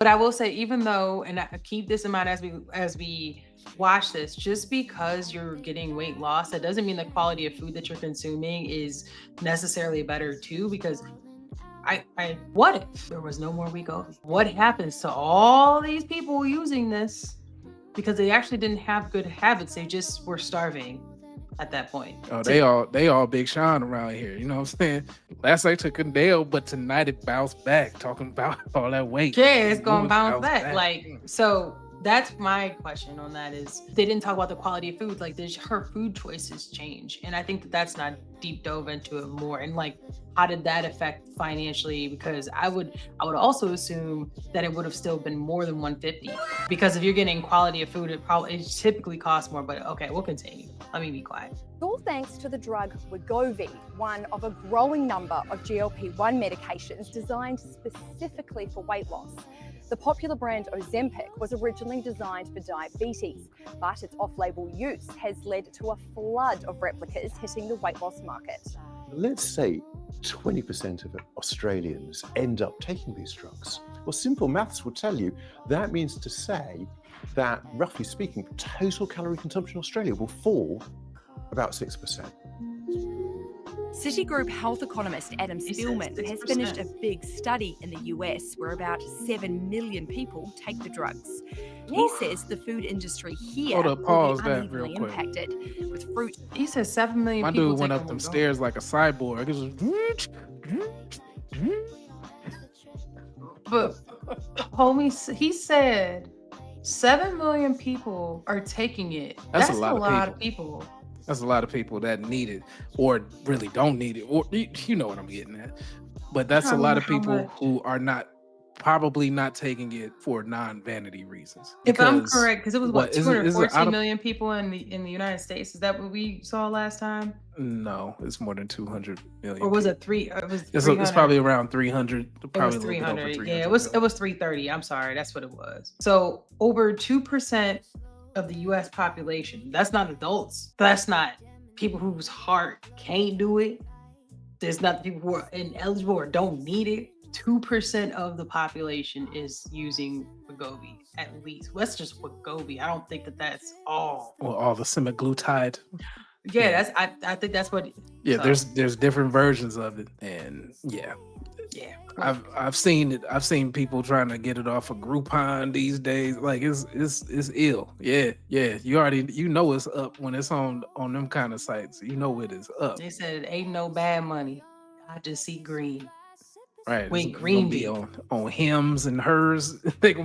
But I will say, even though, and I keep this in mind as we watch this, just because you're getting weight loss, that doesn't mean the quality of food that you're consuming is necessarily better too. Because what if there was no more Wegovy? What happens to all these people using this because they actually didn't have good habits? They just were starving at that point. Oh, they all Big Sean around here. You know what I'm saying? Last night took a nail, but tonight it bounced back. Talking about all that weight. Yeah, it's gonna bounce back. Like, so that's my question on that is they didn't talk about the quality of food. Like, did her food choices change? And I think that's not deep dove into it more. And like, how did that affect financially? Because I would also assume that it would have still been more than 150. Because if you're getting quality of food, it typically costs more. But okay, we'll continue. Let me be quiet. All thanks to the drug Wegovy, one of a growing number of GLP-1 medications designed specifically for weight loss. The popular brand Ozempic was originally designed for diabetes, but its off-label use has led to a flood of replicas hitting the weight loss market. Let's say 20% of Australians end up taking these drugs. Well, simple maths will tell you that means to say that, roughly speaking, total calorie consumption in Australia will fall about 6%. Citigroup health economist Adam Spielman has finished a big study in the US where about 7 million people take the drugs. He says the food industry here will be unevenly impacted, with fruit. He says 7 million My people. dude went up them stairs like a cyborg. It But homie, he said 7 million people are taking it. That's a lot of people. That's a lot of people that need it or really don't need it. Or you know what I'm getting at. But that's a lot of people who are probably not taking it for non-vanity reasons. If I'm correct, because it was 214 million people in the United States. Is that what we saw last time? No, it's more than 200 million. Or was it three? It's probably around 300. Probably it was 300. Yeah, it was 330. I'm sorry, that's what it was. So over 2% of the U.S. population. That's not adults. That's not people whose heart can't do it. There's not people who are ineligible or don't need it. 2% of the population is using Wegovy, at least. Well, that's just Wegovy. I don't think that's all. Well, all the semaglutide. Yeah, I think that's what. Yeah, so. There's different versions of it, and yeah. I've seen it. I've seen people trying to get it off of Groupon these days. Like it's ill. Yeah. You know it's up when it's on them kind of sites. You know it is up. They said it ain't no bad money. I just see green. Right. Wait, green be on hims and hers. Like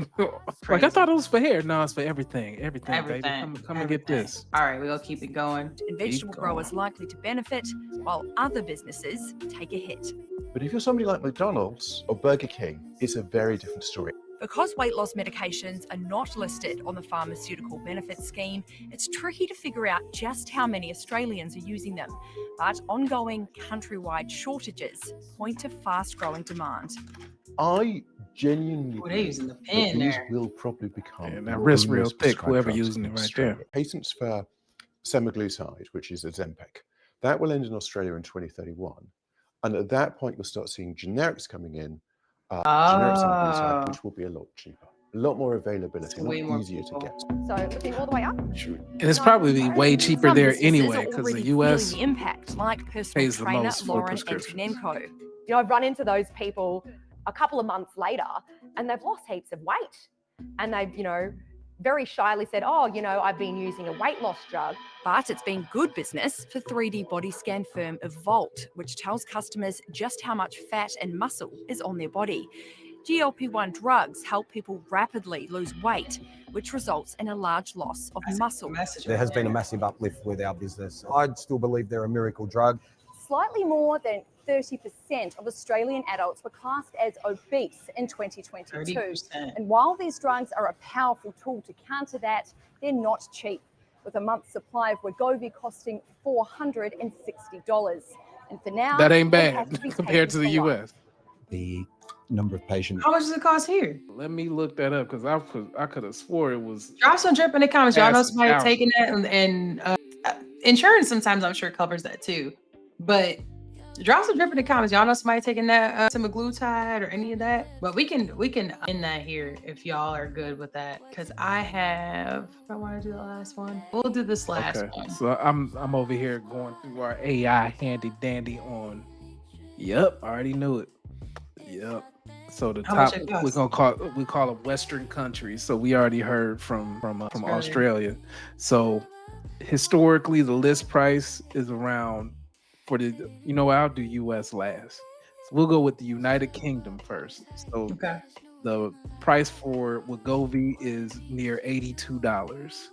I thought it was for hair. No, it's for everything. Everything. Baby. Come and get this. All right, we'll keep it going. And vegetable growers likely to benefit, while other businesses take a hit. But if you're somebody like McDonald's or Burger King, it's a very different story. Because weight loss medications are not listed on the pharmaceutical benefits scheme, it's tricky to figure out just how many Australians are using them. But ongoing countrywide shortages point to fast-growing demand. I genuinely believe that these will probably become... And that wrist real thick, whoever using it right there. Patents for semaglutide, which is Ozempic, that will end in Australia in 2031. And at that point, you'll start seeing generics coming in, generic semaglutide, which will be a lot cheaper, a lot more availability, a lot easier to get. So looking all the way up. And it's probably way cheaper there anyway, because the US the impact, like personal pays the trainer most for Lauren prescriptions. Antonenko. You know, I've run into those people a couple of months later, and they've lost heaps of weight, and they've, very shyly said, I've been using a weight loss drug. But it's been good business for 3D body scan firm Evolt, which tells customers just how much fat and muscle is on their body. GLP-1 drugs help people rapidly lose weight, which results in a large loss of muscle. There has been a massive uplift with our business. I'd still believe they're a miracle drug. Slightly more than 30% of Australian adults were classed as obese in 2022. 30%. And while these drugs are a powerful tool to counter that, they're not cheap, with a month's supply of Wegovy costing $460. And for now, That ain't it has bad be compared to taken the for life. US. The number of patients. How much does it cost here? Let me look that up because I could have swore it was. Drop some drip in the comments. Y'all know Pass somebody out. taking that, and insurance sometimes I'm sure covers that too. But Drop some drip in the comments. Y'all know somebody taking that semaglutide or any of that? But we can end that here if y'all are good with that. Because I want to do the last one. We'll do this last one. So I'm over here going through our AI handy dandy on. Yep, I already knew it. Yep. So the top we call them Western countries. So we already heard from Australia. So historically, the list price is around I'll do US last. So we'll go with the United Kingdom first. So the price for Wegovy is near $82.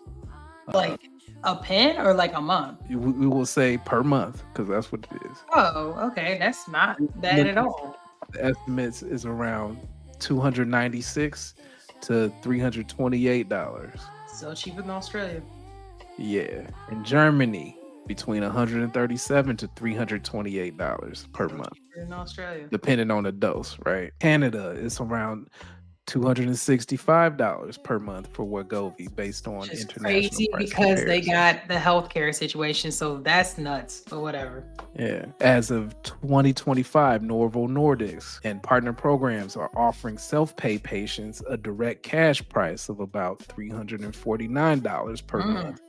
Like a pen or like a month? We will say per month because that's what it is. Oh, okay. That's not bad at all. The estimates is around $296 to $328. So cheaper than Australia. Yeah. In Germany, between $137 to $328 per month. In Australia. Depending on the dose, right? Canada is around $265 per month for Wegovy based on international crazy price because comparison. they got the healthcare situation, so that's nuts, but whatever. Yeah. As of 2025, Novo Nordisk and partner programs are offering self-pay patients a direct cash price of about $349 per month,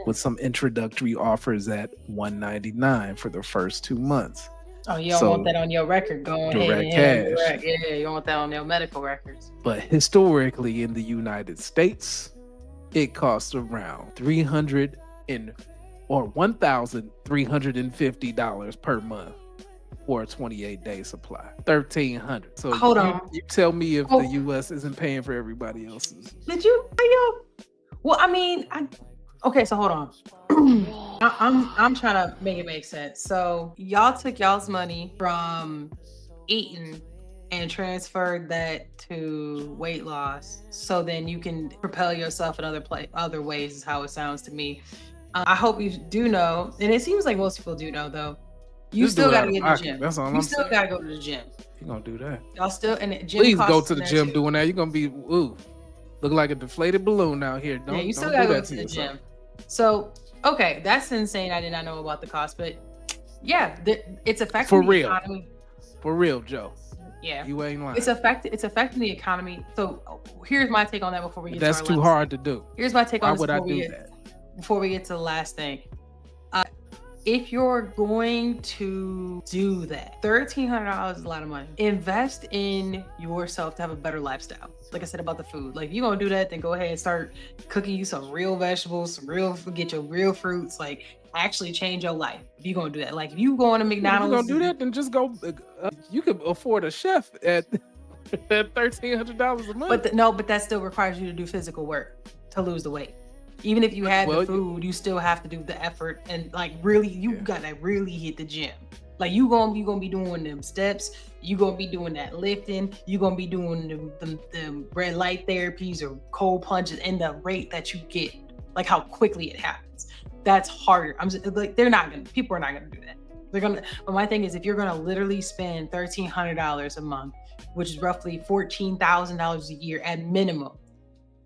with some introductory offers at $199 for the first 2 months. Oh, you don't want that on your record going direct cash. Yeah, you don't want that on your medical records. But historically in the United States, it costs around $1,350 per month for a 28-day supply. $1,300. So hold on. You tell me if the US isn't paying for everybody else's. Did you? Well, I mean, okay, so hold on. I'm trying to make it make sense. So y'all took y'all's money from eating and transferred that to weight loss, so then you can propel yourself in other ways. Is how it sounds to me. I hope you do know, and it seems like most people do know though. You still gotta get to the gym. That's all I'm saying. You still gotta go to the gym. You gonna do that? Y'all still and the gym. Please go to the gym doing that. You're gonna be look like a deflated balloon out here. You still gotta go to the gym. So, okay, that's insane. I did not know about the cost, but yeah, it's affecting the economy. For real, Joe. Yeah, you ain't lying. It's affecting the economy. So here's my take on that before we get to our last too hard to do. Here's my take on this before we get to the last thing. If you're going to do that, $1,300 is a lot of money. Invest in yourself to have a better lifestyle. Like I said about the food, like if you're gonna do that, then go ahead and start cooking you some real vegetables, get your real fruits, like actually change your life. If you're gonna do that, like if you going to McDonald's, if you're gonna do that, then just go. You could afford a chef at $1,300 a month. But that still requires you to do physical work to lose the weight. Even if you had the food, you still have to do the effort and like really, you gotta really hit the gym. Like you gonna be doing them steps, you gonna be doing that lifting, you gonna be doing the red light therapies or cold plunges, and the rate that you get, like how quickly it happens. That's harder. I'm just, like people are not gonna do that. But my thing is, if you're gonna literally spend $1,300 a month, which is roughly $14,000 a year at minimum,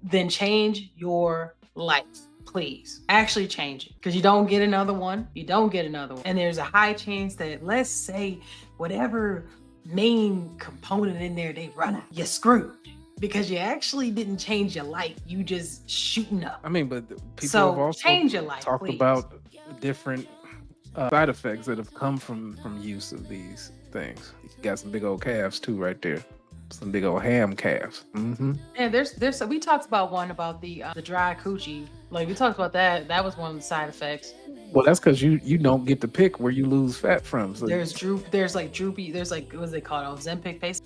then change your life, please. Actually change it, because you don't get another one. And there's a high chance that, let's say, whatever main component in there they run out, you're screwed, because you actually didn't change your life. You just shooting up. I mean, but people have also change your life, talked please. about different side effects that have come from use of these things. You got some big old calves too right there. Some big old ham calves. Mm-hmm. And there's we talked about one about the dry coochie. Like we talked about that. That was one of the side effects. Well, that's because you don't get to pick where you lose fat from. So there's like droopy. There's like, what is they call it? Ozempic paste.